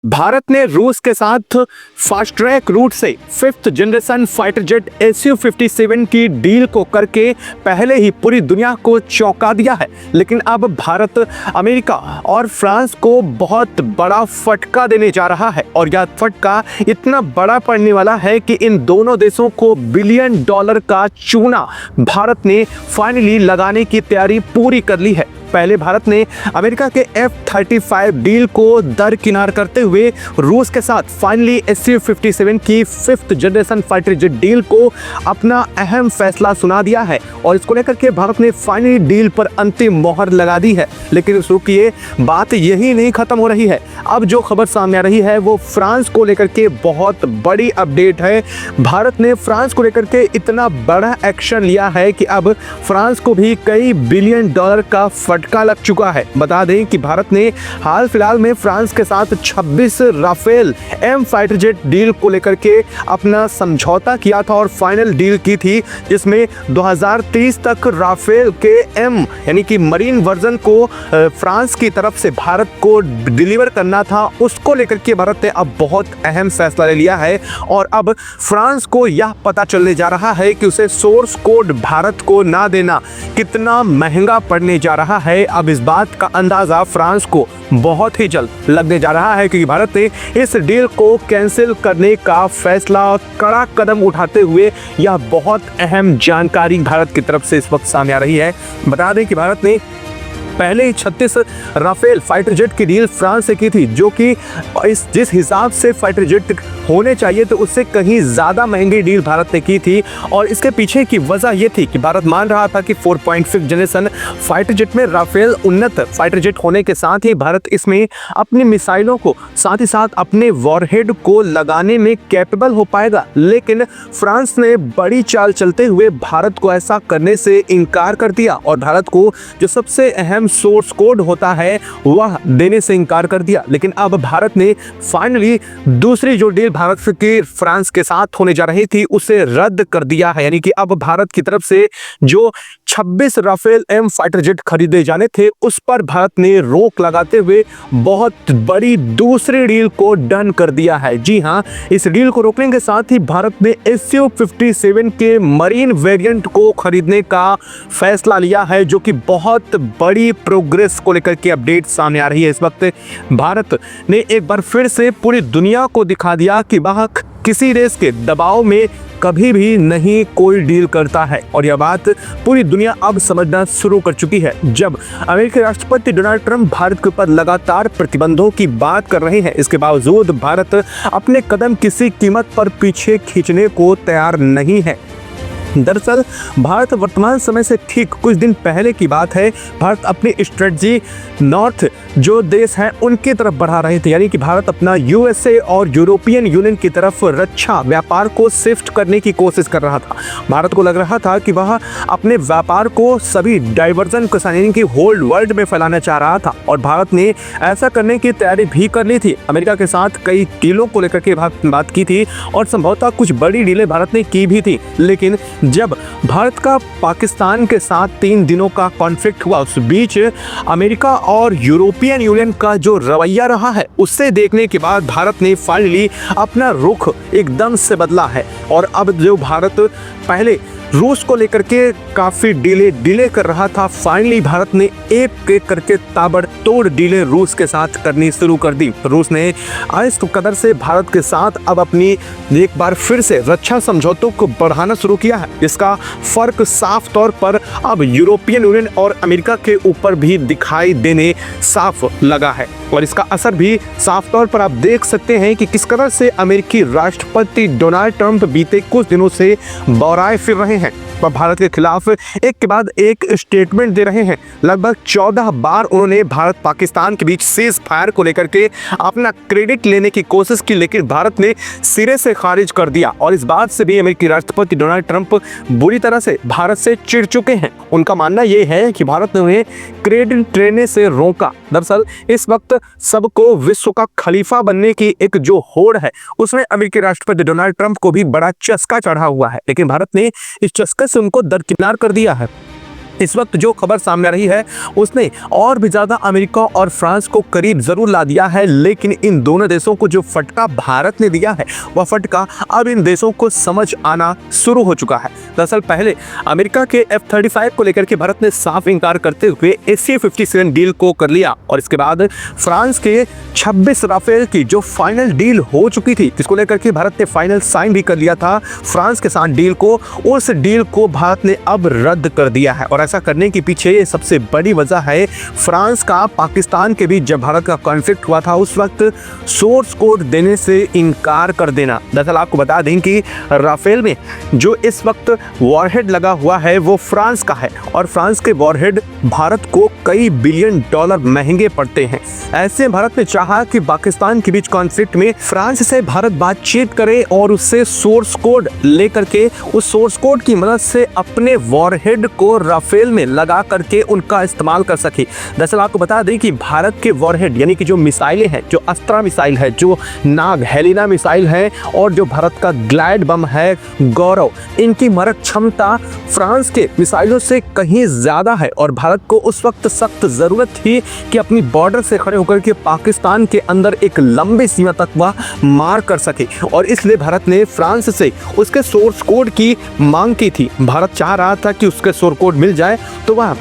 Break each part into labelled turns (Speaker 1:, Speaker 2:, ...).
Speaker 1: भारत ने रूस के साथ फास्ट ट्रैक रूट से 5th generation fighter jet Su-57 की डील को करके पहले ही पूरी दुनिया को चौंका दिया है। लेकिन अब भारत अमेरिका और फ्रांस को बहुत बड़ा फटका देने जा रहा है और यह फटका इतना बड़ा पड़ने वाला है कि इन दोनों देशों को $बिलियन का चूना भारत ने फाइनली लगाने की तैयारी पूरी कर ली है। पहले भारत ने अमेरिका के F-35 डील को दरकिनार करते हुए रूस के साथ फाइनली Su-57 की 5th generation fighter jet deal को अपना अहम फैसला सुना दिया है और इसको लेकर के भारत ने फाइनली डील पर अंतिम मोहर लगा दी है। लेकिन रुकिए, बात यही नहीं खत्म हो रही है। अब जो खबर सामने आ रही है वो फ्रांस को लेकर के बहुत बड़ी अपडेट है। भारत ने फ्रांस को लेकर के इतना बड़ा एक्शन लिया है कि अब फ्रांस को भी कई $बिलियन का फटका लग चुका है। बता दें कि भारत ने हाल फिलहाल में फ्रांस के साथ 26 Rafale M fighter jet deal को लेकर के अपना समझौता किया था और फाइनल डील की थी, जिसमें 2030 तक राफेल के एम यानी कि मरीन वर्जन को फ्रांस की तरफ से भारत को डिलीवर करना था। उसको लेकर के भारत ने अब बहुत अहम फैसला ले लिया है और अब फ्रांस को यह पता चलने जा रहा है कि उसे सोर्स कोड भारत को ना देना कितना महंगा पड़ने जा रहा है। अब इस बात का अंदाजा फ्रांस को बहुत ही जल्द लगने जा रहा है क्योंकि भारत ने इस डील को कैंसिल करने का फैसला कड़ा कदम उठाते हुए यह बहुत अहम जानकारी भारत की तरफ से इस वक्त सामने आ रही है। बता दें कि भारत ने पहले ही 36 राफेल फाइटर जेट की डील फ्रांस से की थी, जो कि जिस हिसाब से फाइटर जेट होने चाहिए तो उससे कहीं ज़्यादा महंगी डील भारत ने की थी। और इसके पीछे की वजह यह थी कि भारत मान रहा था कि 4.5 जनरेशन फाइटर जेट में राफेल उन्नत फाइटर जेट होने के साथ ही भारत इसमें अपनी मिसाइलों को साथ ही साथ अपने वॉरहेड को लगाने में कैपेबल हो पाएगा। लेकिन फ्रांस ने बड़ी चाल चलते हुए भारत को ऐसा करने से इनकार कर दिया और भारत को जो सबसे अहम सोर्स कोड होता है वह देने से इनकार कर दिया। लेकिन अब भारत ने फाइनली दूसरी जो डील भारत की फ्रांस के साथ होने जा रही थी उसे रद्द कर दिया है। यानी कि अब भारत की तरफ से जो 26 राफेल एम फाइटर जेट खरीदे जाने थे उस पर भारत ने रोक लगाते हुए बहुत बड़ी दूसरी डील को डन कर दिया है। जी हां, इस डील को रोकने के साथ ही भारत ने Su-57 के मरीन वेरिएंट को खरीदने का फैसला लिया है, जो कि बहुत बड़ी प्रोग्रेस को लेकर के अपडेट सामने आ रही है। इस वक्त भारत ने एक बार फिर से पूरी दुनिया को दिखा दिया कि वह किसी देश के दबाव में कभी भी नहीं कोई डील करता है और यह बात पूरी दुनिया अब समझना शुरू कर चुकी है। जब अमेरिकी राष्ट्रपति डोनाल्ड ट्रंप भारत के ऊपर लगातार प्रतिबंधों की बात कर रहे हैं, इसके बावजूद भारत अपने कदम किसी कीमत पर पीछे खींचने को तैयार नहीं है। दरअसल भारत वर्तमान समय से ठीक कुछ दिन पहले की बात है, भारत अपनी स्ट्रेटजी नॉर्थ जो देश हैं उनकी तरफ बढ़ा रहे थे। यानी कि भारत अपना USA और यूरोपियन यूनियन की तरफ रक्षा व्यापार को शिफ्ट करने की कोशिश कर रहा था। भारत को लग रहा था कि वह अपने व्यापार को सभी डाइवर्जन यानी कि होल वर्ल्ड में फैलाना चाह रहा था और भारत ने ऐसा करने की तैयारी भी कर ली थी। अमेरिका के साथ कई डीलों को लेकर के बात की थी और संभवतः कुछ बड़ी डीलें भारत ने की भी थी। लेकिन जब भारत का पाकिस्तान के साथ 3 दिनों का कॉन्फ्लिक्ट हुआ, उस बीच अमेरिका और यूरोपियन यूनियन का जो रवैया रहा है उससे देखने के बाद भारत ने फाइनली अपना रुख एकदम से बदला है और अब जो भारत पहले रूस को लेकर के काफ़ी डिले कर रहा था, फाइनली भारत ने एक एक करके ताबड़तोड़ डीलें रूस के साथ करनी शुरू कर दी। रूस ने इस कदर से भारत के साथ अब अपनी एक बार फिर से रक्षा समझौतों को बढ़ाना शुरू किया है। इसका फर्क साफ तौर पर अब यूरोपियन यूनियन और अमेरिका के ऊपर भी दिखाई देने साफ लगा है और इसका असर भी साफ तौर पर आप देख सकते हैं कि किस कदर से अमेरिकी राष्ट्रपति डोनाल्ड ट्रंप बीते कुछ दिनों से बौराए फिर रहे हैं और भारत के खिलाफ एक के बाद एक स्टेटमेंट दे रहे हैं। लगभग 14 बार उन्होंने भारत पाकिस्तान के बीच सीज फायर को लेकर के अपना क्रेडिट लेने की कोशिश की, लेकिन भारत ने सिरे से खारिज कर दिया और इस बात से भी अमेरिकी राष्ट्रपति डोनाल्ड ट्रंप बुरी तरह से भारत से चिढ़ चुके हैं। उनका मानना यह है कि भारत ने उन्हें क्रेडिट लेने से रोका। दरअसल इस वक्त सबको विश्व का खलीफा बनने की एक जो होड़ है उसमें अमेरिकी राष्ट्रपति डोनाल्ड ट्रंप को भी बड़ा चस्का चढ़ा हुआ है, लेकिन भारत ने इस चस्के से उनको दरकिनार कर दिया है। इस वक्त जो खबर सामने आ रही है उसने और भी ज़्यादा अमेरिका और फ्रांस को करीब ज़रूर ला दिया है, लेकिन इन दोनों देशों को जो फटका भारत ने दिया है वह फटका अब इन देशों को समझ आना शुरू हो चुका है। दरअसल पहले अमेरिका के F-35 को लेकर के भारत ने साफ इनकार करते हुए SU-57 डील को कर लिया और इसके बाद फ्रांस के 26 राफेल की जो फाइनल डील हो चुकी थी, जिसको लेकर के भारत ने फाइनल साइन भी कर लिया था फ्रांस के साथ डील को, उस डील को भारत ने अब रद्द कर दिया है। और ऐसा करने के पीछे सबसे बड़ी वजह है फ्रांस का पाकिस्तान के बीच जब भारत का कॉन्फ्लिक्ट हुआ था उस वक्त सोर्स कोड देने से इनकार कर देना। दरअसल आपको बता दें कि राफेल में जो इस वक्त वॉरहेड लगा हुआ है वो फ्रांस का है और फ्रांस के वॉरहेड भारत को कई बिलियन डॉलर महंगे पड़ते हैं। ऐसे भारत ने चाहा कि पाकिस्तान के बीच कॉन्फ्लिक्ट में फ्रांस से भारत बातचीत करे और उससे सोर्स कोड लेकर के उस सोर्स कोड की मदद से अपने वॉरहेड को राफेल में लगा करके उनका इस्तेमाल कर सके। दरअसल आपको बता दें कि भारत के वॉरहेड यानी कि जो मिसाइलें हैं, जो अस्त्रा मिसाइल है, जो नाग हेलिना मिसाइल है और जो भारत का ग्लाइड बम है गौरव, इनकी मारक क्षमता फ्रांस के मिसाइलों से कहीं ज्यादा है और भारत को उस वक्त सख्त जरूरत थी कि अपनी बॉर्डर से खड़े होकर के पाकिस्तान के अंदर एक लंबी सीमा तक वह मार कर सके और इसलिए भारत ने फ्रांस से उसके सोर्स कोड की मांग की थी। भारत चाह रहा था कि उसके सोर्स कोड मिल जाए तो वह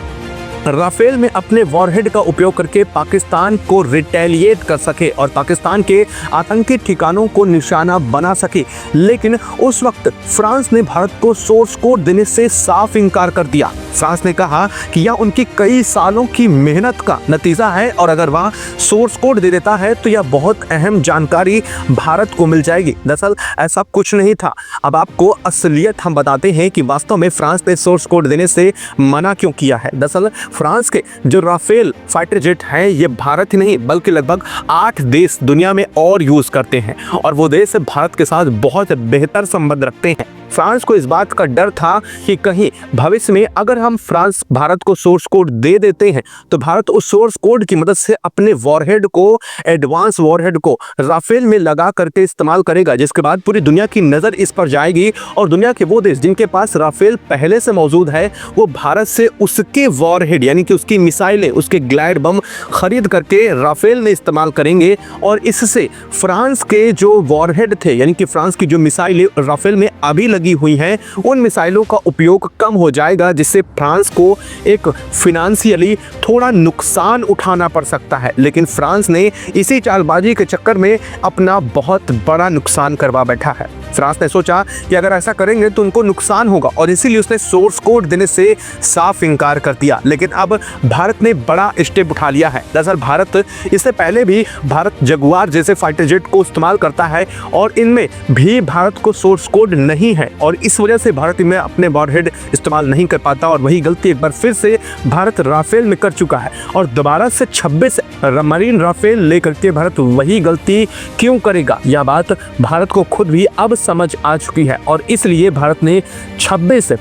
Speaker 1: राफेल में अपने वॉरहेड का उपयोग करके पाकिस्तान को रिटेलिएट कर सके और पाकिस्तान के आतंकी ठिकानों को निशाना बना सके। लेकिन उस वक्त फ्रांस ने भारत को सोर्स कोड देने से साफ इनकार कर दिया। फ्रांस ने कहा कि यह उनकी कई सालों की मेहनत का नतीजा है और अगर वह सोर्स कोड दे देता है तो यह बहुत अहम जानकारी भारत को मिल जाएगी। दरअसल ऐसा कुछ नहीं था। अब आपको असलियत हम बताते हैं कि वास्तव में फ्रांस ने सोर्स कोड देने से मना क्यों किया है। दरअसल फ्रांस के जो राफेल फाइटर जेट हैं ये भारत ही नहीं बल्कि लगभग 8 देश दुनिया में और यूज करते हैं और वो देश भारत के साथ बहुत बेहतर संबंध रखते हैं। फ्रांस को इस बात का डर था कि कहीं भविष्य में अगर हम फ्रांस भारत को सोर्स कोड दे देते हैं तो भारत उस सोर्स कोड की मदद से अपने वॉरहेड को, एडवांस वॉरहेड को राफेल में लगा करके इस्तेमाल करेगा, जिसके बाद पूरी दुनिया की नज़र इस पर जाएगी और दुनिया के वो देश जिनके पास राफेल पहले से मौजूद है वो भारत से उसके वॉरहेड यानी कि उसकी मिसाइलें, उसके ग्लाइड बम खरीद करके राफेल में इस्तेमाल करेंगे और इससे फ्रांस के जो वॉरहेड थे यानी कि फ्रांस की जो मिसाइलें राफेल में अभी लगी हुई हैं उन मिसाइलों का उपयोग कम हो जाएगा, जिससे फ्रांस को एक फिनेंशियली थोड़ा नुकसान उठाना पड़ सकता है। लेकिन फ्रांस ने इसी चालबाजी के चक्कर में अपना बहुत बड़ा नुकसान करवा बैठा है। फ्रांस ने सोचा कि अगर ऐसा करेंगे तो उनको नुकसान होगा और इसीलिए उसने सोर्स कोड देने से साफ इनकार कर दिया। लेकिन अब भारत ने बड़ा स्टेप उठा लिया है। दरअसल भारत इससे पहले भी भारत जगुआर जैसे फाइटर जेट को इस्तेमाल करता है और इनमें भी भारत को सोर्स कोड नहीं है और इस वजह से भारत में अपने वॉरहेड इस्तेमाल नहीं कर पाता और वही गलती एक बार फिर से भारत राफेल में कर चुका है और दोबारा से 26 मरीन राफेल लेकर के भारत वही गलती क्यों करेगा, यह बात भारत को खुद भी अब समझ आ चुकी है और इसलिए भारत ने 26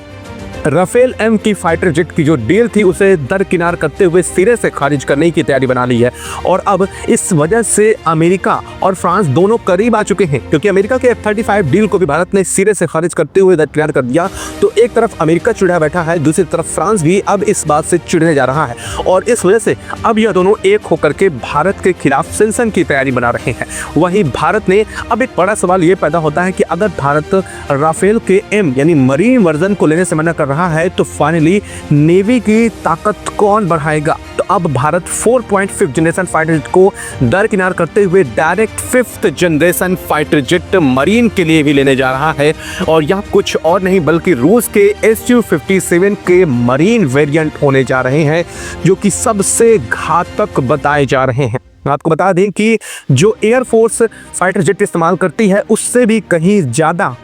Speaker 1: राफेल एम की फाइटर जेट की जो डील थी उसे दरकिनार करते हुए सिरे से खारिज करने की तैयारी बना ली है। और अब इस वजह से अमेरिका और फ्रांस दोनों करीब आ चुके हैं, क्योंकि अमेरिका के F-35 डील को भी भारत ने सिरे से खारिज करते हुए दरकिनार कर दिया। तो एक तरफ अमेरिका चिढ़ा बैठा है, दूसरी तरफ फ्रांस भी अब इस बात से चिढ़ने जा रहा है और इस वजह से अब यह दोनों एक होकर के भारत के खिलाफ सेंसन की तैयारी बना रहे हैं। वहीं भारत ने अब एक बड़ा सवाल ये पैदा होता है कि अगर भारत राफेल के एम यानी मरीन वर्जन को लेने से मना कर रहा है तो फाइनली नेवी की ताकत कौन बढ़ाएगा। तो अब भारत 4.5 जनरेशन फाइटर जेट को दरकिनार करते हुए direct 5th generation fighter jet marine के लिए भी लेने जा रहा है और यह कुछ और नहीं बल्कि रूस के SU-57 के मरीन वेरिएंट होने जा रहे हैं जो कि सबसे घातक बताए जा रहे हैं। आपको बता दें कि जो एयरफोर्स फाइटर जेट इस्तेमाल करती है उससे भी कहीं ज़्यादा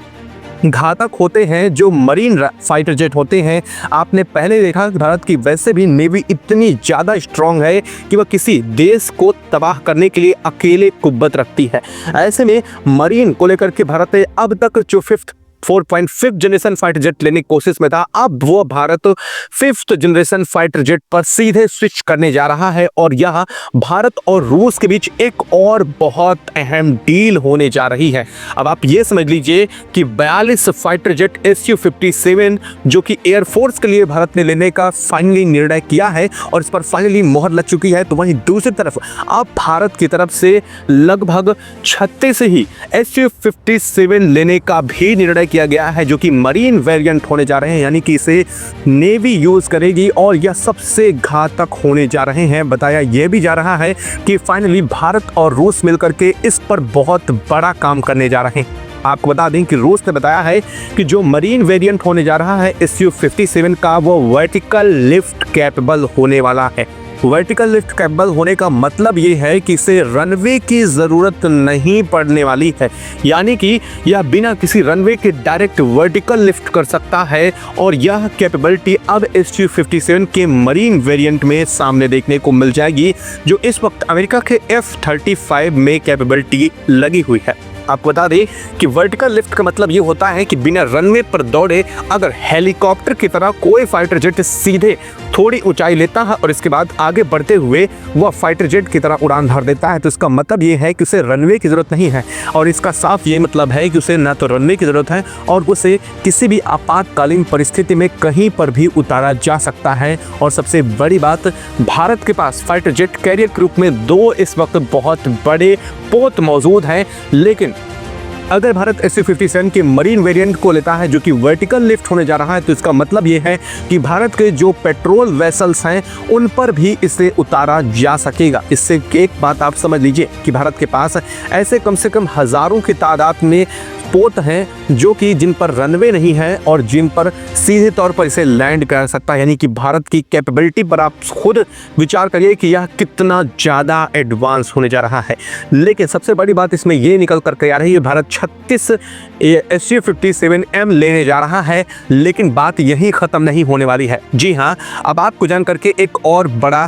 Speaker 1: घातक होते हैं जो मरीन फाइटर जेट होते हैं। आपने पहले देखा भारत की वैसे भी नेवी इतनी ज़्यादा स्ट्रांग है कि वह किसी देश को तबाह करने के लिए अकेले कुव्वत रखती है। ऐसे में मरीन को लेकर के भारत ने अब तक जो 5th 4.5 जनरेशन फाइटर जेट लेने की कोशिश में था। अब वो Bharat 5th generation fighter jet पर सीधे स्विच करने जा रहा है और यह भारत और रूस के बीच एक और बहुत अहम डील होने जा रही है। अब आप ये समझ लीजिए कि 42 फाइटर जेट Su-57 जो कि एयरफोर्स के लिए भारत ने लेने का फाइनली निर्णय किया है और इस पर फाइनली मोहर लग चुकी है। तो वहीं दूसरी तरफ अब भारत की तरफ से लगभग 36 ही Su-57 लेने का भी निर्णय किया गया है जो कि मरीन वेरिएंट होने जा रहे हैं, यानी कि इसे नेवी यूज करेगी और यह सबसे घातक होने जा रहे हैं। बताया यह भी जा रहा है कि फाइनली भारत और रूस मिलकर के इस पर बहुत बड़ा काम करने जा रहे हैं। आपको बता दें कि रूस ने बताया है कि जो मरीन वेरिएंट होने जा रहा है Su-57 का वो वर्टिकल लिफ्ट कैपेबल होने वाला है। वर्टिकल लिफ्ट कैपेबल होने का मतलब ये है कि इसे रनवे की ज़रूरत नहीं पड़ने वाली है, यानी कि यह बिना किसी रनवे के डायरेक्ट वर्टिकल लिफ्ट कर सकता है और यह कैपेबिलिटी अब Su-57 के मरीन वेरिएंट में सामने देखने को मिल जाएगी, जो इस वक्त अमेरिका के F-35 में कैपेबिलिटी लगी हुई है। आपको बता दें कि वर्टिकल लिफ्ट का मतलब ये होता है कि बिना रनवे पर दौड़े अगर हेलीकॉप्टर की तरह कोई फाइटर जेट सीधे थोड़ी ऊंचाई लेता है और इसके बाद आगे बढ़ते हुए वह फाइटर जेट की तरह उड़ान भर देता है, तो इसका मतलब ये है कि उसे रनवे की ज़रूरत नहीं है। और इसका साफ ये मतलब है कि उसे ना तो रनवे की ज़रूरत है और उसे किसी भी आपातकालीन परिस्थिति में कहीं पर भी उतारा जा सकता है। और सबसे बड़ी बात, भारत के पास फाइटर जेट कैरियर के रूप में 2 इस वक्त बहुत बड़े पोत मौजूद हैं, लेकिन अगर भारत Su-57 के मरीन वेरिएंट को लेता है जो कि वर्टिकल लिफ्ट होने जा रहा है, तो इसका मतलब ये है कि भारत के जो पेट्रोल वेसल्स हैं उन पर भी इसे उतारा जा सकेगा। इससे एक बात आप समझ लीजिए कि भारत के पास ऐसे कम से कम हज़ारों की तादाद में पोत हैं जो कि जिन पर रनवे नहीं है और जिन पर सीधे तौर पर इसे लैंड कर सकता है। यानी कि भारत की कैपेबिलिटी पर आप खुद विचार करिए कि यह कितना ज़्यादा एडवांस होने जा रहा है। लेकिन सबसे बड़ी बात इसमें ये निकल कर के आ रही है, भारत 36 Su-57M लेने जा रहा है, लेकिन बात यहीं ख़त्म नहीं होने वाली है। जी हाँ, अब आपको जान करके एक और बड़ा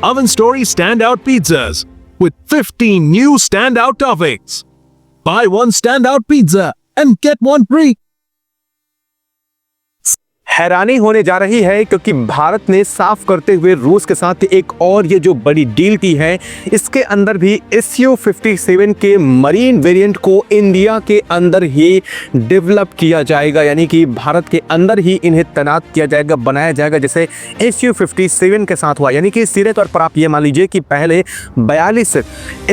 Speaker 2: Oven Story Standout Pizzas with 15 new standout toppings. Buy one standout pizza and get one free.
Speaker 1: हैरानी होने जा रही है क्योंकि भारत ने साफ करते हुए रूस के साथ एक और ये जो बड़ी डील की है, इसके अंदर भी Su-57 के मरीन वेरिएंट को इंडिया के अंदर ही डेवलप किया जाएगा, यानी कि भारत के अंदर ही इन्हें तैनात किया जाएगा, बनाया जाएगा, जैसे Su-57 के साथ हुआ। यानी कि सीधे तौर पर आप ये मान लीजिए कि पहले 42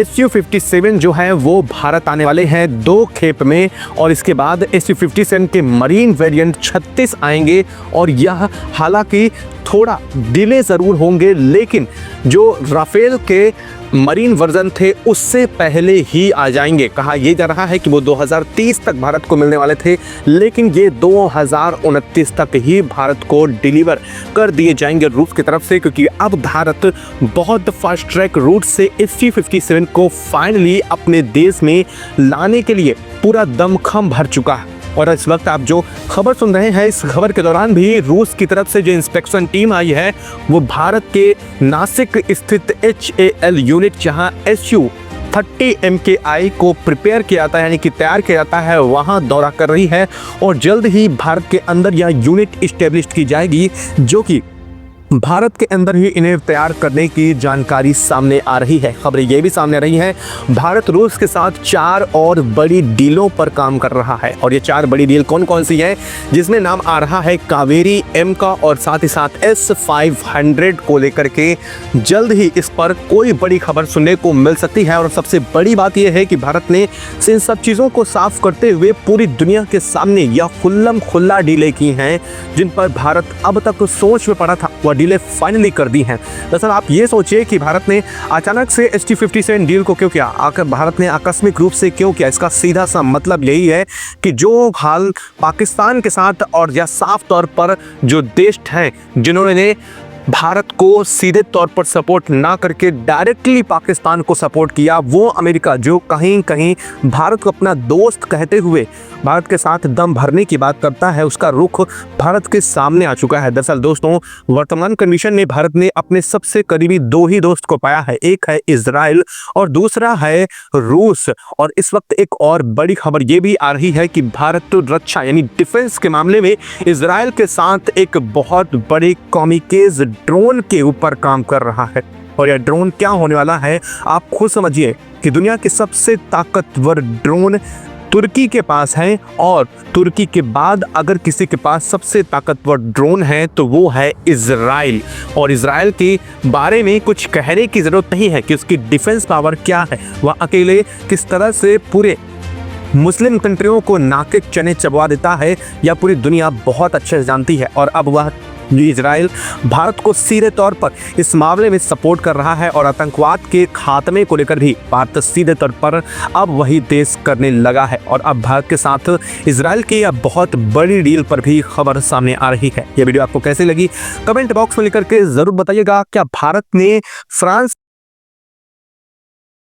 Speaker 1: Su-57 जो है वो भारत आने वाले हैं 2 खेप में, और इसके बाद Su-57 के मरीन वेरिएंट 36 आएंगे। और यह हालांकि थोड़ा डिले ज़रूर होंगे, लेकिन जो राफेल के मरीन वर्जन थे उससे पहले ही आ जाएंगे। कहा यह जा रहा है कि वो 2030 तक भारत को मिलने वाले थे, लेकिन ये 2029 तक ही भारत को डिलीवर कर दिए जाएंगे रूस की तरफ से, क्योंकि अब भारत बहुत फास्ट ट्रैक रूट से Su-57 को फाइनली अपने देश में लाने के लिए पूरा दमखम भर चुका है। और इस वक्त आप जो खबर सुन रहे हैं, इस खबर के दौरान भी रूस की तरफ से जो इंस्पेक्शन टीम आई है वो भारत के नासिक स्थित HAL यूनिट, जहां Su-30 MKI को प्रिपेयर किया जाता है, यानी कि तैयार किया जाता है, वहां दौरा कर रही है। और जल्द ही भारत के अंदर यह यूनिट इस्टेब्लिश की जाएगी, जो कि भारत के अंदर ही इन्हें तैयार करने की जानकारी सामने आ रही है। खबरें ये भी सामने आ रही हैं, भारत रूस के साथ 4 और बड़ी डीलों पर काम कर रहा है। और ये 4 बड़ी डील कौन कौन सी है, जिसमें नाम आ रहा है कावेरी M का, और साथ ही साथ S-500 को लेकर के जल्द ही इस पर कोई बड़ी खबर सुनने को मिल सकती है। और सबसे बड़ी बात यह है कि भारत ने इन सब चीज़ों को साफ करते हुए पूरी दुनिया के सामने यह खुल्लम खुल्ला डीलें की हैं, जिन पर भारत अब तक सोच में पड़ा था, वह डीलें फाइनली कर दी हैं। दरअसल आप ये सोचिए कि भारत ने अचानक से Su-57 डील को क्यों किया, आकर भारत ने आकस्मिक रूप से क्यों किया। इसका सीधा सा मतलब यही है कि जो हाल पाकिस्तान के साथ, और या साफ तौर पर जो देश हैं जिन्होंने भारत को सीधे तौर पर सपोर्ट ना करके डायरेक्टली पाकिस्तान को सपोर्ट किया, वो अमेरिका जो कहीं कहीं भारत को अपना दोस्त कहते हुए भारत के साथ दम भरने की बात करता है, उसका रुख भारत के सामने आ चुका है। दरअसल दोस्तों, वर्तमान कंडीशन में भारत ने अपने सबसे करीबी दो ही दोस्त को पाया है, एक है इजराइल और दूसरा है रूस। और इस वक्त एक और बड़ी खबर ये भी आ रही है कि भारत तो रक्षा यानी डिफेंस के मामले में इजराइल के साथ एक बहुत बड़े कामिकेज ड्रोन के ऊपर काम कर रहा है। और यह ड्रोन क्या होने वाला है आप खुद समझिए कि दुनिया के सबसे ताकतवर ड्रोन तुर्की के पास है, और तुर्की के बाद अगर किसी के पास सबसे ताकतवर ड्रोन है तो वो है इजराइल। और इजराइल के बारे में कुछ कहने की ज़रूरत नहीं है कि उसकी डिफेंस पावर क्या है, वह अकेले किस तरह से पूरे मुस्लिम कंट्रियों को नाके चने चबवा देता है, या पूरी दुनिया बहुत अच्छे से जानती है। और अब वह इजराइल भारत को सीधे तौर पर इस मामले में सपोर्ट कर रहा है, और आतंकवाद के खात्मे को लेकर भी भारत सीधे तौर पर अब वही देश करने लगा है। और अब भारत के साथ इजराइल की यह बहुत बड़ी डील पर भी खबर सामने आ रही है। यह वीडियो आपको कैसी लगी कमेंट बॉक्स में लिख करके ज़रूर बताइएगा। क्या भारत ने फ्रांस